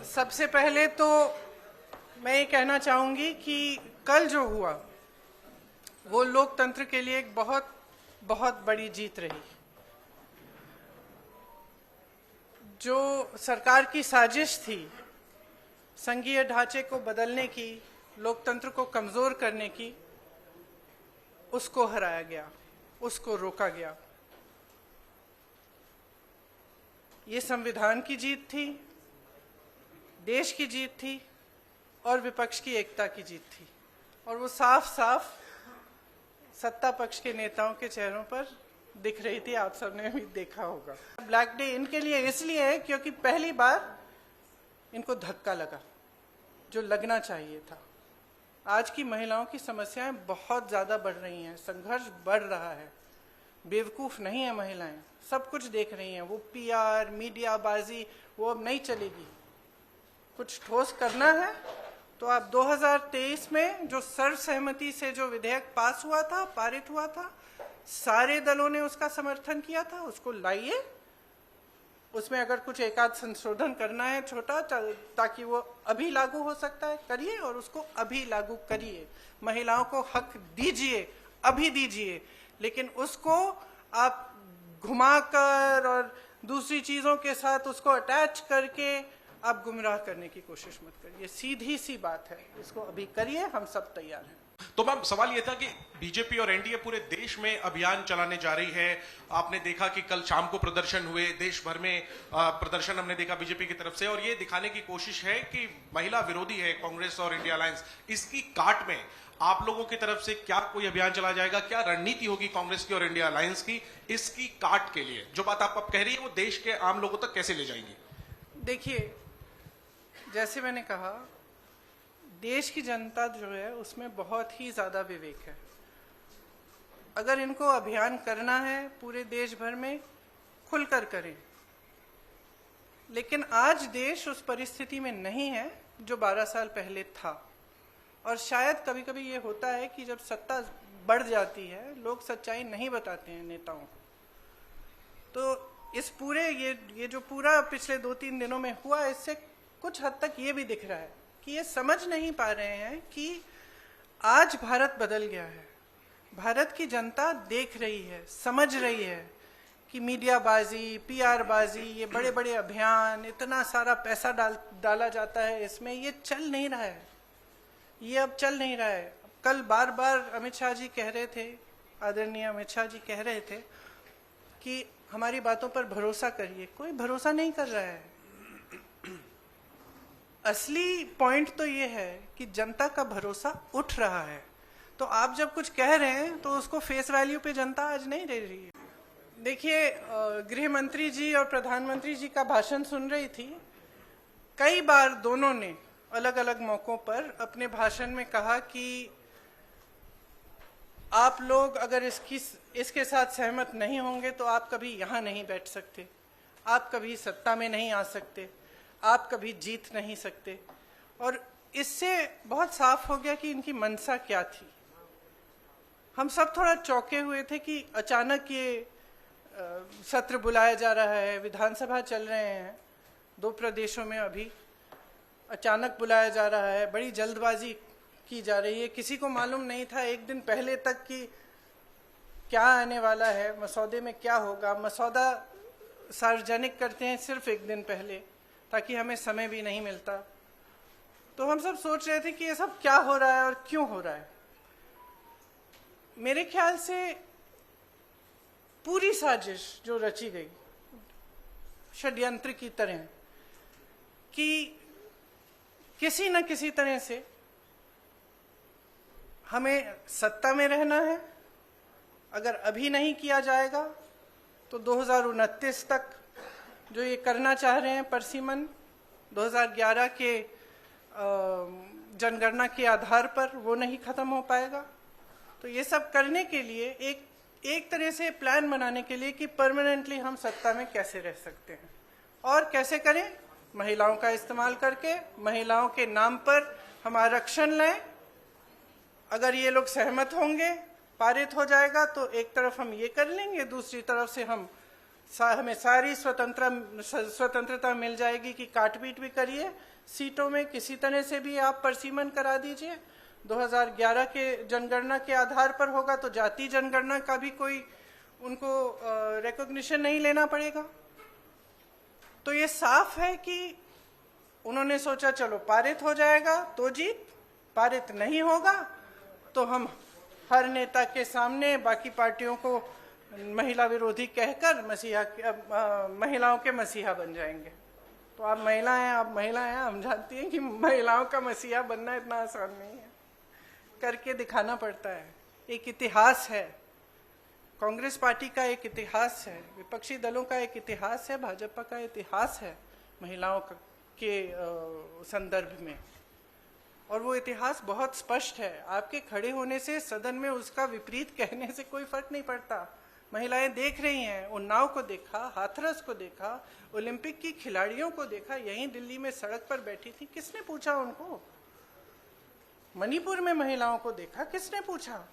सबसे पहले तो मैं ये कहना चाहूंगी कि कल जो हुआ वो लोकतंत्र के लिए एक बहुत बहुत बड़ी जीत रही। जो सरकार की साजिश थी संघीय ढांचे को बदलने की, लोकतंत्र को कमजोर करने की, उसको हराया गया, उसको रोका गया। ये संविधान की जीत थी, देश की जीत थी और विपक्ष की एकता की जीत थी। और वो साफ साफ सत्ता पक्ष के नेताओं के चेहरों पर दिख रही थी, आप सबने भी देखा होगा। ब्लैक डे इनके लिए इसलिए है क्योंकि पहली बार इनको धक्का लगा जो लगना चाहिए था। आज की महिलाओं की समस्याएं बहुत ज्यादा बढ़ रही हैं, संघर्ष बढ़ रहा है। बेवकूफ नहीं है महिलाएं, सब कुछ देख रही हैं। वो पीआर, मीडियाबाजी वो अब नहीं चलेगी। कुछ ठोस करना है तो आप 2023 में जो सर्वसहमति से जो विधेयक पास हुआ था, पारित हुआ था, सारे दलों ने उसका समर्थन किया था, उसको लाइए। उसमें अगर कुछ एकाध संशोधन करना है छोटा, ताकि वो अभी लागू हो सकता है, करिए और उसको अभी लागू करिए। महिलाओं को हक दीजिए, अभी दीजिए, लेकिन उसको आप घुमाकर और दूसरी चीजों के साथ उसको अटैच करके आप गुमराह करने की कोशिश मत करिए। सीधी सी बात है, इसको अभी करिए, हम सब तैयार हैं। तो मैम, सवाल यह था कि बीजेपी और एनडीए पूरे देश में अभियान चलाने जा रही है। आपने देखा कि कल शाम को प्रदर्शन हुए, देश भर में प्रदर्शन हमने देखा बीजेपी की तरफ से, और ये दिखाने की कोशिश है कि महिला विरोधी है कांग्रेस और इंडिया अलायंस। इसकी काट में आप लोगों की तरफ से क्या कोई अभियान चला जाएगा? क्या रणनीति होगी कांग्रेस की और इंडिया अलायंस की इसकी काट के लिए? जो बात आप कह रही है वो देश के आम लोगों तक कैसे ले जाएंगी? देखिए, जैसे मैंने कहा, देश की जनता जो है उसमें बहुत ही ज्यादा विवेक है। अगर इनको अभियान करना है पूरे देश भर में, खुलकर करें। लेकिन आज देश उस परिस्थिति में नहीं है जो 12 साल पहले था। और शायद कभी कभी ये होता है कि जब सत्ता बढ़ जाती है, लोग सच्चाई नहीं बताते हैं नेताओं को। तो इस पूरे ये जो पूरा पिछले 2-3 दिनों में हुआ, इससे कुछ हद तक ये भी दिख रहा है कि ये समझ नहीं पा रहे हैं कि आज भारत बदल गया है। भारत की जनता देख रही है, समझ रही है कि मीडियाबाजी, पीआरबाजी, ये बड़े बड़े अभियान, इतना सारा पैसा डाला जाता है इसमें, ये चल नहीं रहा है। ये अब चल नहीं रहा है। कल बार बार अमित शाह जी कह रहे थे, आदरणीय अमित शाह जी कह रहे थे कि हमारी बातों पर भरोसा करिए। कोई भरोसा नहीं कर रहा है। असली पॉइंट तो ये है कि जनता का भरोसा उठ रहा है। तो आप जब कुछ कह रहे हैं तो उसको फेस वैल्यू पे जनता आज नहीं ले रही है। देखिए, गृह मंत्री जी और प्रधानमंत्री जी का भाषण सुन रही थी। कई बार दोनों ने अलग अलग मौकों पर अपने भाषण में कहा कि आप लोग अगर इसके साथ सहमत नहीं होंगे तो आप कभी यहाँ नहीं बैठ सकते, आप कभी सत्ता में नहीं आ सकते, आप कभी जीत नहीं सकते। और इससे बहुत साफ हो गया कि इनकी मंशा क्या थी। हम सब थोड़ा चौंके हुए थे कि अचानक ये सत्र बुलाया जा रहा है, विधानसभा चल रहे हैं 2 प्रदेशों में, अभी अचानक बुलाया जा रहा है, बड़ी जल्दबाजी की जा रही है। किसी को मालूम नहीं था एक दिन पहले तक कि क्या आने वाला है, मसौदे में क्या होगा। मसौदा सार्वजनिक करते हैं सिर्फ एक दिन पहले, ताकि हमें समय भी नहीं मिलता। तो हम सब सोच रहे थे कि ये सब क्या हो रहा है और क्यों हो रहा है। मेरे ख्याल से पूरी साजिश जो रची गई षड्यंत्र की तरह, कि किसी न किसी तरह से हमें सत्ता में रहना है। अगर अभी नहीं किया जाएगा तो 2029 तक जो ये करना चाह रहे हैं परसिमन, 2011 के जनगणना के आधार पर, वो नहीं खत्म हो पाएगा। तो ये सब करने के लिए एक तरह से प्लान बनाने के लिए कि परमानेंटली हम सत्ता में कैसे रह सकते हैं और कैसे करें। महिलाओं का इस्तेमाल करके, महिलाओं के नाम पर हम आरक्षण लें। अगर ये लोग सहमत होंगे, पारित हो जाएगा, तो एक तरफ हम ये कर लेंगे, दूसरी तरफ से हम हमें सारी स्वतंत्रता मिल जाएगी कि काटपीट भी करिए सीटों में, किसी तरह से भी आप परसीमन करा दीजिए। 2011 के जनगणना के आधार पर होगा तो जाति जनगणना का भी कोई उनको रिकॉग्निशन नहीं लेना पड़ेगा। तो ये साफ है कि उन्होंने सोचा चलो पारित हो जाएगा तो जीत, पारित नहीं होगा तो हम हर नेता के सामने बाकी पार्टियों को महिला विरोधी कहकर महिलाओं के मसीहा बन जाएंगे। तो आप महिला हैं, हम जानती हैं कि महिलाओं का मसीहा बनना इतना आसान नहीं है, करके दिखाना पड़ता है। एक इतिहास है, कांग्रेस पार्टी का एक इतिहास है, विपक्षी दलों का एक इतिहास है, भाजपा का इतिहास है महिलाओं के संदर्भ में, और वो इतिहास बहुत स्पष्ट है। आपके खड़े होने से सदन में उसका विपरीत कहने से कोई फर्क नहीं पड़ता। महिलाएं देख रही हैं, उन्नाव को देखा, हाथरस को देखा, ओलंपिक की खिलाड़ियों को देखा, यहीं दिल्ली में सड़क पर बैठी थी, किसने पूछा उनको? मणिपुर में महिलाओं को देखा, किसने पूछा?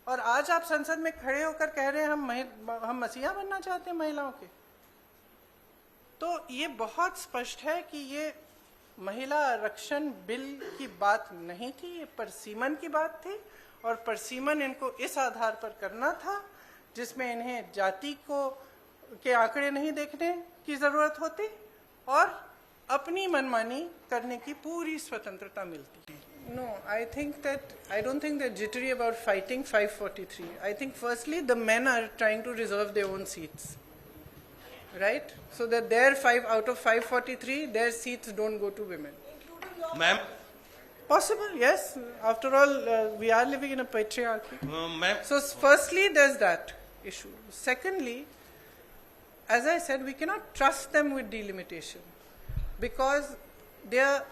और आज आप संसद में खड़े होकर कह रहे हैं हम मसीहा बनना चाहते हैं महिलाओं के। तो ये बहुत स्पष्ट है कि ये महिला आरक्षण बिल की बात नहीं थी, ये परसीमन की बात थी, और परसीमन इनको इस आधार पर करना था जिसमें इन्हें जाति के आंकड़े नहीं देखने की जरूरत होती और अपनी मनमानी करने की पूरी स्वतंत्रता मिलती। No, I don't think they're jittery about fighting 543. I think firstly the men are trying to reserve their own seats, right? So that their 5 out of 543, their seats don't go to women. Ma'am. Possible, yes. After all, we are living in a patriarchy. Ma'am. So firstly, there's that issue. Secondly, as I said, we cannot trust them with delimitation because their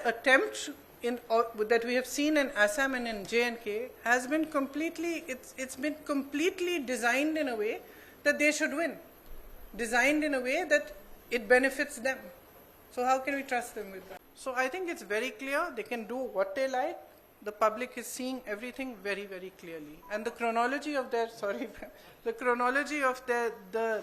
attempt that we have seen in Assam and in J&K has been it's been completely designed in a way that they should win, designed in a way that it benefits them. So how can we trust them with that? So I think it's very clear they can do what they like. The public is seeing everything very, very clearly. And the chronology of the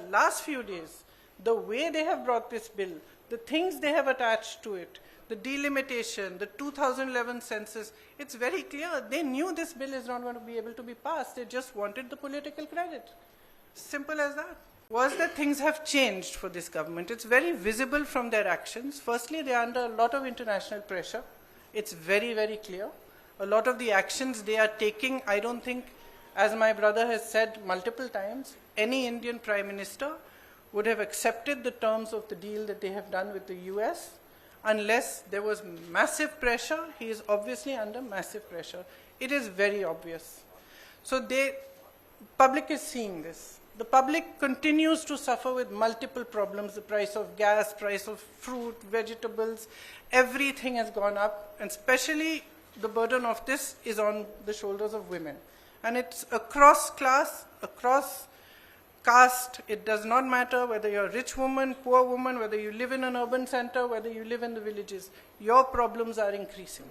last few days, the way they have brought this bill, the things they have attached to it, the delimitation, the 2011 census, it's very clear. They knew this bill is not going to be able to be passed. They just wanted the political credit. Simple as that. Was that things have changed for this government. It's very visible from their actions. Firstly, they are under a lot of international pressure. It's very, very clear. A lot of the actions they are taking, I don't think, as my brother has said multiple times, any Indian Prime Minister would have accepted the terms of the deal that they have done with the US unless there was massive pressure. He is obviously under massive pressure. It is very obvious. So public is seeing this. The public continues to suffer with multiple problems. The price of gas, price of fruit, vegetables, everything has gone up, and especially the burden of this is on the shoulders of women. And it's across class, across caste. It does not matter whether you're a rich woman, poor woman, whether you live in an urban center, whether you live in the villages. Your problems are increasing.